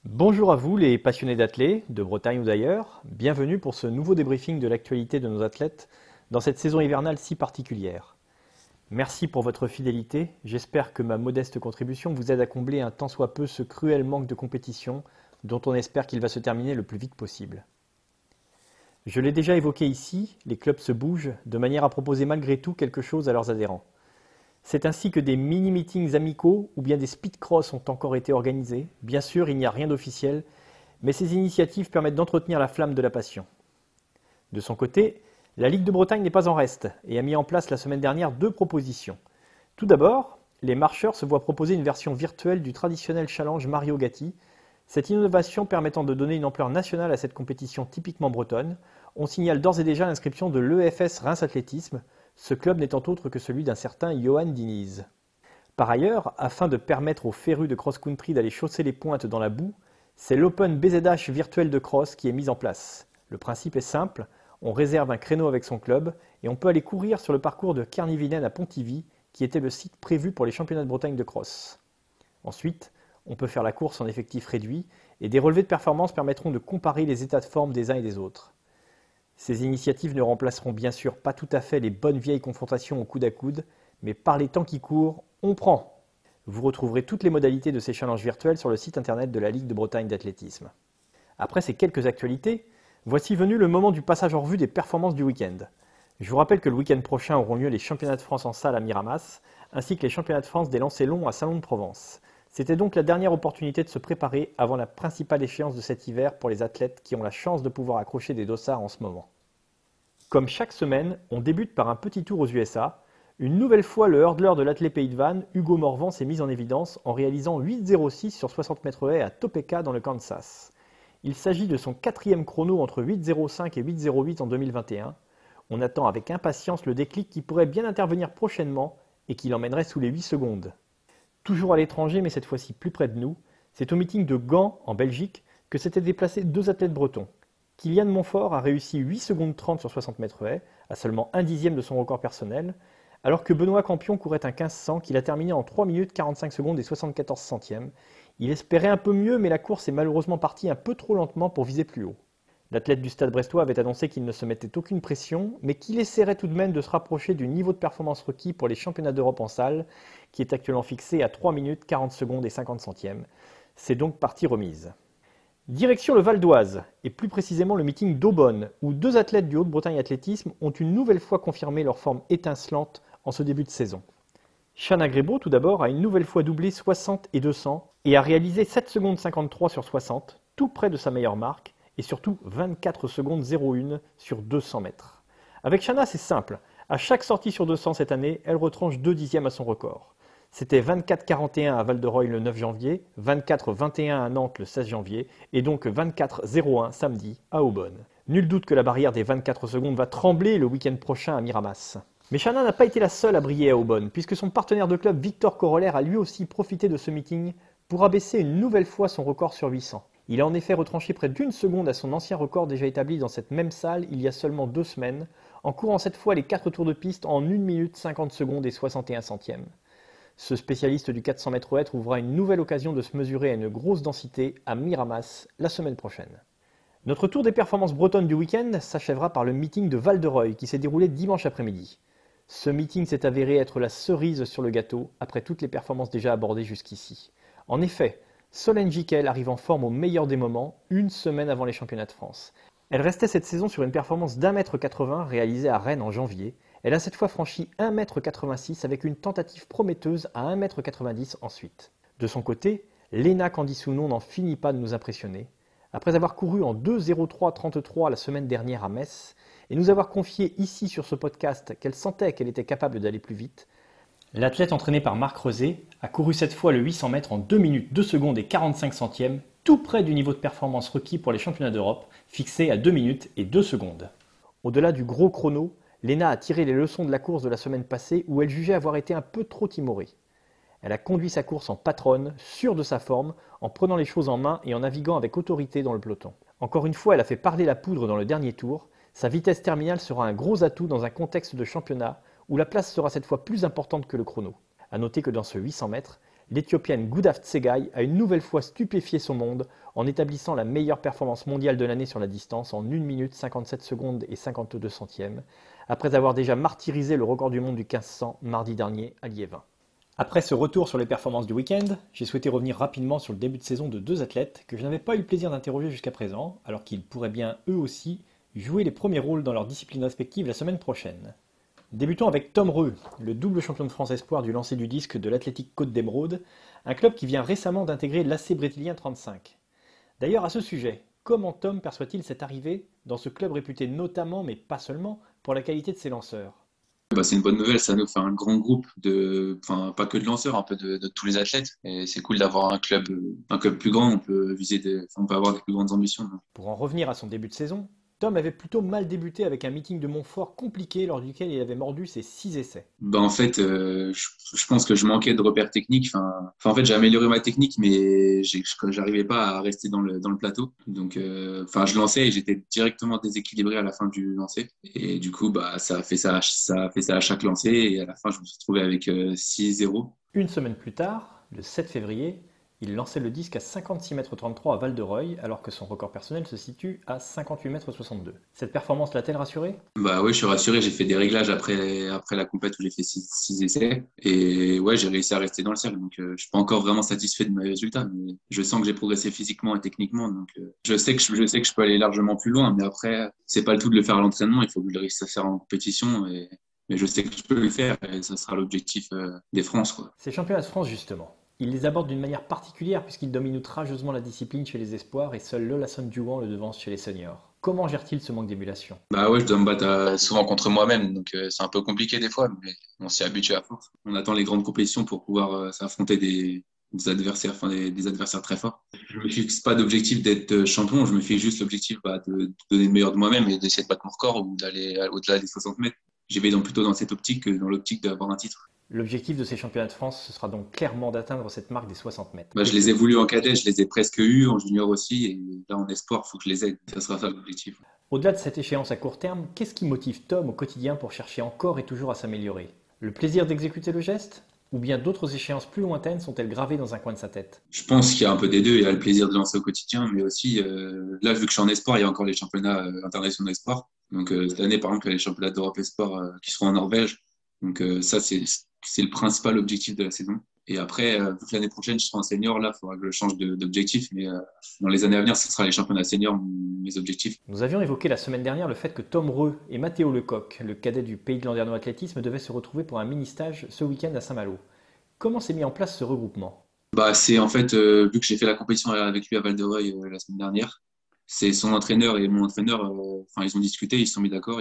Bonjour à vous les passionnés d'athlètes, de Bretagne ou d'ailleurs, bienvenue pour ce nouveau débriefing de l'actualité de nos athlètes dans cette saison hivernale si particulière. Merci pour votre fidélité, j'espère que ma modeste contribution vous aide à combler un tant soit peu ce cruel manque de compétition dont on espère qu'il va se terminer le plus vite possible. Je l'ai déjà évoqué ici, les clubs se bougent de manière à proposer malgré tout quelque chose à leurs adhérents. C'est ainsi que des mini-meetings amicaux ou bien des speed-cross ont encore été organisés. Bien sûr, il n'y a rien d'officiel, mais ces initiatives permettent d'entretenir la flamme de la passion. De son côté, la Ligue de Bretagne n'est pas en reste et a mis en place la semaine dernière deux propositions. Tout d'abord, les marcheurs se voient proposer une version virtuelle du traditionnel challenge Mario Gatti. Cette innovation permettant de donner une ampleur nationale à cette compétition typiquement bretonne, on signale d'ores et déjà l'inscription de l'EFS Reims Athlétisme, ce club n'étant autre que celui d'un certain Johan Diniz. Par ailleurs, afin de permettre aux férus de cross-country d'aller chausser les pointes dans la boue, c'est l'Open BZH virtuel de cross qui est mis en place. Le principe est simple, on réserve un créneau avec son club et on peut aller courir sur le parcours de Kernivinnen à Pontivy, qui était le site prévu pour les championnats de Bretagne de cross. Ensuite, on peut faire la course en effectif réduit et des relevés de performance permettront de comparer les états de forme des uns et des autres. Ces initiatives ne remplaceront bien sûr pas tout à fait les bonnes vieilles confrontations au coude à coude, mais par les temps qui courent, on prend. Vous retrouverez toutes les modalités de ces challenges virtuels sur le site internet de la Ligue de Bretagne d'athlétisme. Après ces quelques actualités, voici venu le moment du passage en revue des performances du week-end. Je vous rappelle que le week-end prochain auront lieu les championnats de France en salle à Miramas, ainsi que les championnats de France des lancers longs à Salon de Provence. C'était donc la dernière opportunité de se préparer avant la principale échéance de cet hiver pour les athlètes qui ont la chance de pouvoir accrocher des dossards en ce moment. Comme chaque semaine, on débute par un petit tour aux USA. Une nouvelle fois, le hurdler de l'Athlé Pays de Vannes, Hugo Morvan, s'est mis en évidence en réalisant 8,06 sur 60 mètres haies à Topeka dans le Kansas. Il s'agit de son quatrième chrono entre 8,05 et 8,08 en 2021. On attend avec impatience le déclic qui pourrait bien intervenir prochainement et qui l'emmènerait sous les 8 secondes. Toujours à l'étranger, mais cette fois-ci plus près de nous, c'est au meeting de Gand, en Belgique, que s'étaient déplacés deux athlètes bretons. Kylian Montfort a réussi 8 secondes 30 sur 60 mètres haies, à seulement un dixième de son record personnel, alors que Benoît Campion courait un 1500 qu'il a terminé en 3 minutes 45 secondes et 74 centièmes. Il espérait un peu mieux, mais la course est malheureusement partie un peu trop lentement pour viser plus haut. L'athlète du Stade brestois avait annoncé qu'il ne se mettait aucune pression, mais qu'il essaierait tout de même de se rapprocher du niveau de performance requis pour les championnats d'Europe en salle, qui est actuellement fixé à 3 minutes 40 secondes et 50 centièmes. C'est donc partie remise. Direction le Val d'Oise, et plus précisément le meeting d'Aubonne, où deux athlètes du Haute-Bretagne Athlétisme ont une nouvelle fois confirmé leur forme étincelante en ce début de saison. Chana Grébeau, tout d'abord, a une nouvelle fois doublé 60 et 200 et a réalisé 7 secondes 53 sur 60, tout près de sa meilleure marque, et surtout 24 secondes 01 sur 200 mètres. Avec Chana, c'est simple. À chaque sortie sur 200 cette année, elle retranche 2 dixièmes à son record. C'était 24-41 à Val-de-Reuil le 9 janvier, 24-21 à Nantes le 16 janvier, et donc 24-01 samedi à Aubonne. Nul doute que la barrière des 24 secondes va trembler le week-end prochain à Miramas. Mais Chana n'a pas été la seule à briller à Aubonne, puisque son partenaire de club Victor Corollaire a lui aussi profité de ce meeting pour abaisser une nouvelle fois son record sur 800. Il a en effet retranché près d'une seconde à son ancien record déjà établi dans cette même salle il y a seulement 2 semaines, en courant cette fois les 4 tours de piste en 1 minute 50 secondes et 61 centièmes. Ce spécialiste du 400 mètres haies trouvera une nouvelle occasion de se mesurer à une grosse densité à Miramas la semaine prochaine. Notre tour des performances bretonnes du week-end s'achèvera par le meeting de Val-de-Reuil qui s'est déroulé dimanche après-midi. Ce meeting s'est avéré être la cerise sur le gâteau après toutes les performances déjà abordées jusqu'ici. En effet, Solène Giquel arrive en forme au meilleur des moments, une semaine avant les championnats de France. Elle restait cette saison sur une performance d'1,80 m réalisée à Rennes en janvier. Elle a cette fois franchi 1,86 m avec une tentative prometteuse à 1,90 m ensuite. De son côté, Léna Candissounon n'en finit pas de nous impressionner. Après avoir couru en 2,03,33 la semaine dernière à Metz et nous avoir confié ici sur ce podcast qu'elle sentait qu'elle était capable d'aller plus vite, l'athlète entraînée par Marc Rezé a couru cette fois le 800 mètres en 2 minutes 2 secondes et 45 centièmes, tout près du niveau de performance requis pour les championnats d'Europe, fixé à 2 minutes et 2 secondes. Au-delà du gros chrono, Léna a tiré les leçons de la course de la semaine passée où elle jugeait avoir été un peu trop timorée. Elle a conduit sa course en patronne, sûre de sa forme, en prenant les choses en main et en naviguant avec autorité dans le peloton. Encore une fois, elle a fait parler la poudre dans le dernier tour. Sa vitesse terminale sera un gros atout dans un contexte de championnat où la place sera cette fois plus importante que le chrono. A noter que dans ce 800 mètres, L'Éthiopienne Gudaft Tsegaye a une nouvelle fois stupéfié son monde en établissant la meilleure performance mondiale de l'année sur la distance en 1 minute 57 secondes et 52 centièmes, après avoir déjà martyrisé le record du monde du 1500 mardi dernier à Liévin. Après ce retour sur les performances du week-end, j'ai souhaité revenir rapidement sur le début de saison de deux athlètes que je n'avais pas eu le plaisir d'interroger jusqu'à présent, alors qu'ils pourraient bien, eux aussi, jouer les premiers rôles dans leurs disciplines respectives la semaine prochaine. Débutons avec Tom Reux, le double champion de France espoir du lancer du disque de l'Athletic Côte d'Émeraude, un club qui vient récemment d'intégrer l'AC Brétilien 35. D'ailleurs, à ce sujet, comment Tom perçoit-il cette arrivée dans ce club réputé notamment, mais pas seulement, pour la qualité de ses lanceurs? C'est une bonne nouvelle, ça nous fait un grand groupe pas que de lanceurs, un peu de tous les athlètes. Et c'est cool d'avoir un club plus grand, on peut avoir des plus grandes ambitions. Pour en revenir à son début de saison, Tom avait plutôt mal débuté avec un meeting de Montfort compliqué lors duquel il avait mordu ses 6 essais. Je pense que je manquais de repères techniques. En fait, j'ai amélioré ma technique, mais j'arrivais pas à rester dans le plateau. Je lançais et j'étais directement déséquilibré à la fin du lancer. Et du coup, ça a fait ça à chaque lancer. Et à la fin, je me suis retrouvé avec 6-0. Une semaine plus tard, le 7 février, il lançait le disque à 56,33 m à Val-de-Reuil, alors que son record personnel se situe à 58,62 m. Cette performance l'a-t-elle rassuré? Bah ouais, je suis rassuré. J'ai fait des réglages après la compète où j'ai fait 6 essais. Et ouais, j'ai réussi à rester dans le cercle. Je suis pas encore vraiment satisfait de mes résultats, mais je sens que j'ai progressé physiquement et techniquement. Je sais que je peux aller largement plus loin. Mais après, c'est pas le tout de le faire à l'entraînement. Il faut que je le réussisse à faire en compétition. Mais je sais que je peux le faire et ça sera l'objectif des France, quoi. Ces championnats de France, justement, il les aborde d'une manière particulière puisqu'il domine outrageusement la discipline chez les espoirs et seul Lolason Duan le devance chez les seniors. Comment gère-t-il ce manque d'émulation? Bah ouais, je dois me battre souvent contre moi-même, c'est un peu compliqué des fois, mais on s'y habitue à force. On attend les grandes compétitions pour pouvoir s'affronter des adversaires, des adversaires très forts. Je me fixe pas d'objectif d'être champion, je me fixe juste l'objectif de donner le meilleur de moi-même et d'essayer de battre mon record ou d'aller au-delà des 60 mètres. J'y vais plutôt dans cette optique que dans l'optique d'avoir un titre. L'objectif de ces championnats de France, ce sera donc clairement d'atteindre cette marque des 60 mètres. Je les ai voulu en cadet, je les ai presque eus en junior aussi, et là en espoir, il faut que je les aide. Ça sera ça l'objectif. Au-delà de cette échéance à court terme, qu'est-ce qui motive Tom au quotidien pour chercher encore et toujours à s'améliorer? Le plaisir d'exécuter le geste? Ou bien d'autres échéances plus lointaines sont-elles gravées dans un coin de sa tête? Je pense qu'il y a un peu des deux. Il y a le plaisir de lancer au quotidien, mais aussi, là, vu que je suis en espoir, il y a encore les championnats internationaux espoir. Cette année, par exemple, il y a les championnats d'Europe espoir qui seront en Norvège. Ça, c'est le principal objectif de la saison. Et après, vu que l'année prochaine, je serai en senior, là, il faudra que je change d'objectif. Mais dans les années à venir, ce sera les championnats seniors, mes objectifs. Nous avions évoqué la semaine dernière le fait que Tom Reux et Mathéo Lecoq, le cadet du Pays de Landerneau Athlétisme, devaient se retrouver pour un mini-stage ce week-end à Saint-Malo. Comment s'est mis en place ce regroupement? C'est en fait, vu que j'ai fait la compétition avec lui à Val-de-Reuil la semaine dernière, c'est son entraîneur et mon entraîneur, ils ont discuté, ils se sont mis d'accord,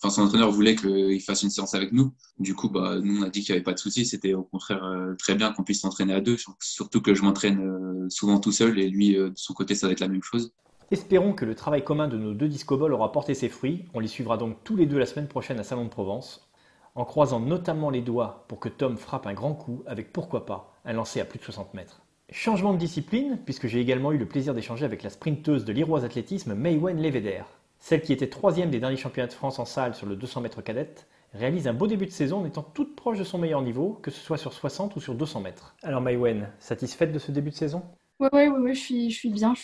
son entraîneur voulait qu'il fasse une séance avec nous. Du coup, nous, on a dit qu'il n'y avait pas de souci, c'était au contraire très bien qu'on puisse s'entraîner à deux, surtout que je m'entraîne souvent tout seul et lui, de son côté, ça va être la même chose. Espérons que le travail commun de nos deux discoboles aura porté ses fruits. On les suivra donc tous les deux la semaine prochaine à Salon de Provence, en croisant notamment les doigts pour que Tom frappe un grand coup avec, pourquoi pas, un lancer à plus de 60 mètres. Changement de discipline, puisque j'ai également eu le plaisir d'échanger avec la sprinteuse de l'Iroise Athlétisme, Maïwen Lévédère. Celle qui était troisième des derniers championnats de France en salle sur le 200 mètres cadette, réalise un beau début de saison en étant toute proche de son meilleur niveau, que ce soit sur 60 ou sur 200 mètres. Alors Maïwen, satisfaite de ce début de saison? Ouais, je suis bien.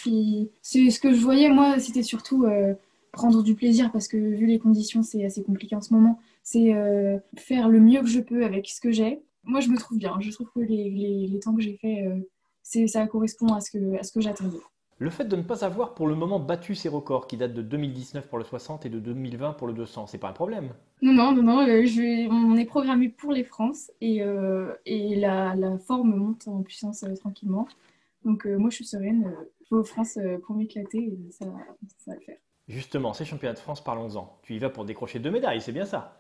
C'est ce que je voyais, moi, c'était surtout prendre du plaisir parce que vu les conditions, c'est assez compliqué en ce moment. C'est faire le mieux que je peux avec ce que j'ai. Moi, je me trouve bien. Je trouve que les temps que j'ai fait, ça correspond à ce que j'attendais. Le fait de ne pas avoir pour le moment battu ses records qui datent de 2019 pour le 60 et de 2020 pour le 200, c'est pas un problème? Non, on est programmé pour les France et la forme monte en puissance tranquillement. Moi, je suis sereine. Je vais aux France pour m'éclater et ça va le faire. Justement, ces championnats de France, parlons-en. Tu y vas pour décrocher 2 médailles, c'est bien ça?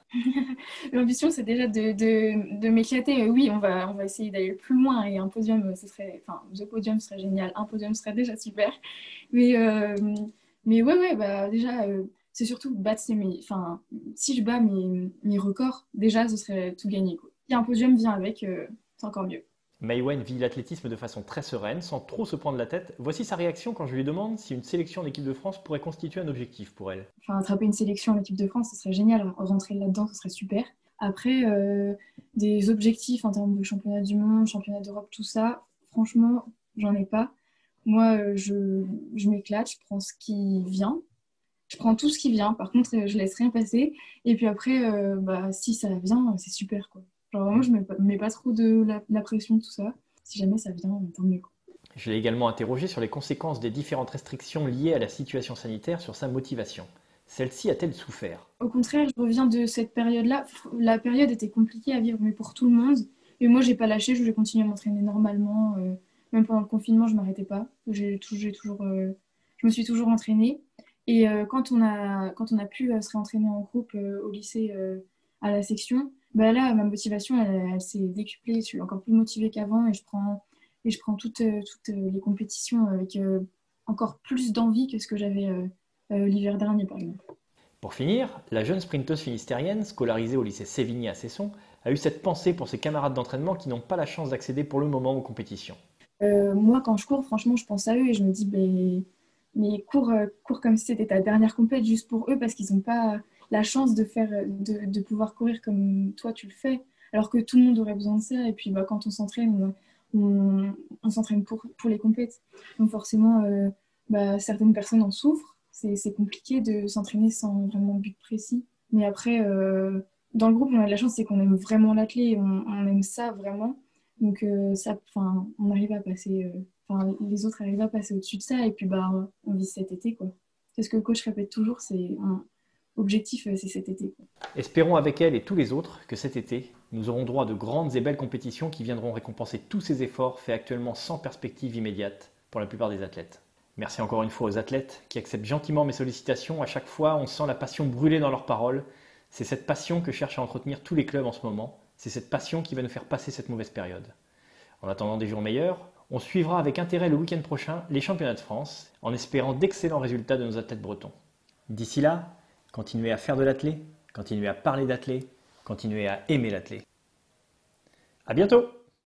L'ambition, c'est déjà de m'éclater. Oui, on va essayer d'aller le plus loin et un podium, the podium serait génial. Un podium serait déjà super. Mais, euh, déjà, c'est surtout battre si je bats mes records, déjà, ce serait tout gagné, quoi. Si un podium vient avec, c'est encore mieux. Maïwen vit l'athlétisme de façon très sereine, sans trop se prendre la tête. Voici sa réaction quand je lui demande si une sélection en équipe de France pourrait constituer un objectif pour elle. Attraper une sélection en équipe de France, ce serait génial. Rentrer là-dedans, ce serait super. Après, des objectifs en termes de championnat du monde, championnat d'Europe, tout ça, franchement, j'en ai pas. Moi, je m'éclate, je prends ce qui vient. Je prends tout ce qui vient. Par contre, je laisse rien passer. Et puis après, si ça vient, c'est super, quoi. Genre vraiment, je mets pas trop de la pression, tout ça. Si jamais ça vient, tant mieux, quoi. Je l'ai également interrogé sur les conséquences des différentes restrictions liées à la situation sanitaire sur sa motivation. Celle-ci a-t-elle souffert? Au contraire, je reviens de cette période-là. La période était compliquée à vivre, mais pour tout le monde. Et moi, j'ai pas lâché, j'ai continué à m'entraîner normalement. Même pendant le confinement, je m'arrêtais pas. Je me suis toujours entraînée. Et quand on a pu se réentraîner en groupe au lycée à la section, bah là, ma motivation, elle s'est décuplée. Je suis encore plus motivée qu'avant et je prends toutes les compétitions avec encore plus d'envie que ce que j'avais l'hiver dernier, par exemple. Pour finir, la jeune sprinteuse finistérienne, scolarisée au lycée Sévigné à Cesson, a eu cette pensée pour ses camarades d'entraînement qui n'ont pas la chance d'accéder pour le moment aux compétitions. Moi, quand je cours, franchement, je pense à eux et je me dis, ben, mais cours comme si c'était ta dernière compète juste pour eux parce qu'ils n'ont pas la chance de pouvoir courir comme toi tu le fais, alors que tout le monde aurait besoin de ça. Et puis, bah, quand on s'entraîne, on s'entraîne pour les compètes. Donc, forcément, certaines personnes en souffrent. C'est compliqué de s'entraîner sans vraiment but précis. Mais après, dans le groupe, on a de la chance, c'est qu'on aime vraiment l'athlète, on aime ça vraiment. Donc, on arrive à passer, les autres arrivent à passer au-dessus de ça et puis on vise cet été, quoi. C'est ce que le coach répète toujours, c'est un objectif, c'est cet été, quoi. Espérons avec elle et tous les autres que cet été, nous aurons droit à de grandes et belles compétitions qui viendront récompenser tous ces efforts faits actuellement sans perspective immédiate pour la plupart des athlètes. Merci encore une fois aux athlètes qui acceptent gentiment mes sollicitations. À chaque fois, on sent la passion brûler dans leurs paroles. C'est cette passion que cherchent à entretenir tous les clubs en ce moment. C'est cette passion qui va nous faire passer cette mauvaise période. En attendant des jours meilleurs, on suivra avec intérêt le week-end prochain les championnats de France, en espérant d'excellents résultats de nos athlètes bretons. D'ici là, continuez à faire de l'athlé, continuez à parler d'athlé, continuez à aimer l'athlé. À bientôt!